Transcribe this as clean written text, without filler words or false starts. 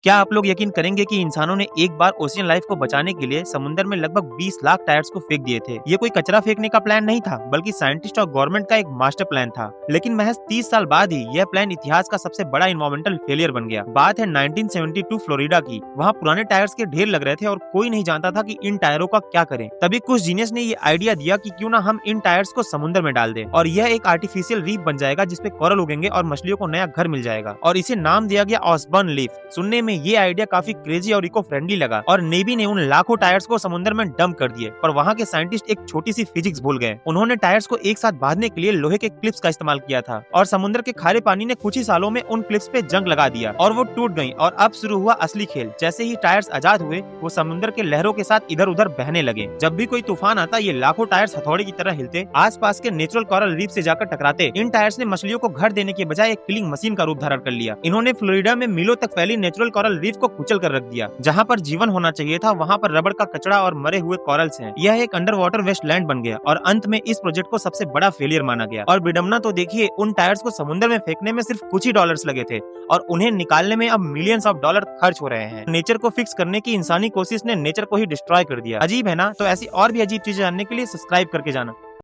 क्या आप लोग यकीन करेंगे कि इंसानों ने एक बार ओशियन लाइफ को बचाने के लिए समुद्र में लगभग 20 लाख टायर्स को फेंक दिए थे। ये कोई कचरा फेंकने का प्लान नहीं था, बल्कि साइंटिस्ट और गवर्नमेंट का एक मास्टर प्लान था। लेकिन महज 30 साल बाद ही यह प्लान इतिहास का सबसे बड़ा इन्वायरमेंटल फेलियर बन गया। बात है 1972 फ्लोरिडा की। वहाँ पुराने टायर्स के ढेर लग रहे थे और कोई नहीं जानता था कि इन टायरों का क्या करें। तभी कुछ जीनियस ने ये आइडिया दिया कि क्यों ना हम इन टायर्स को समुद्र में डाल दें और यह एक आर्टिफिशियल रीफ बन जाएगा जिसपे कोरल उगेंगे और मछलियों को नया घर मिल जाएगा। और इसे नाम दिया गया ऑसबर्न लीफ। सुनने में ये आइडिया काफी क्रेजी और इको फ्रेंडली लगा और नेवी ने उन लाखों टायर्स को समुद्र में डंप कर दिए। पर वहाँ के साइंटिस्ट एक छोटी सी फिजिक्स भूल गए। उन्होंने टायर्स को एक साथ बांधने के लिए लोहे के क्लिप्स का इस्तेमाल किया था और समुद्र के खारे पानी ने कुछ ही सालों में उन क्लिप्स पे जंग लगा दिया और वो टूट गयी। और अब शुरू हुआ असली खेल। जैसे ही टायर्स आजाद हुए वो समुद्र के लहरों के साथ इधर उधर बहने लगे। जब भी कोई तूफान आता ये लाखों टायर्स हथौड़े की तरह हिलते, आसपास के नेचुरल कोरल रीफ से जाकर टकराते। इन टायर्स ने मछलियों को घर देने के बजाय एक किलिंग मशीन का रूप धारण कर लिया। इन्होंने फ्लोरिडा में मीलों तक फैली नेचुरल कोरल रीफ को कुचल कर रख दिया। जहाँ पर जीवन होना चाहिए था वहाँ पर रबड़ का कचरा और मरे हुए कोरल्स हैं। यह एक अंडर वाटर वेस्टलैंड बन गया और अंत में इस प्रोजेक्ट को सबसे बड़ा फेलियर माना गया। और विडम्बना तो देखिए, उन टायर्स को समुद्र में फेंकने में सिर्फ कुछ ही डॉलर्स लगे थे और उन्हें निकालने में अब मिलियंस ऑफ डॉलर खर्च हो रहे हैं। नेचर को फिक्स करने की इंसानी कोशिश ने नेचर को ही डिस्ट्रॉय कर दिया। अजीब है ना? तो ऐसी और भी अजीब चीजें जानने के लिए सब्सक्राइब करके जाना।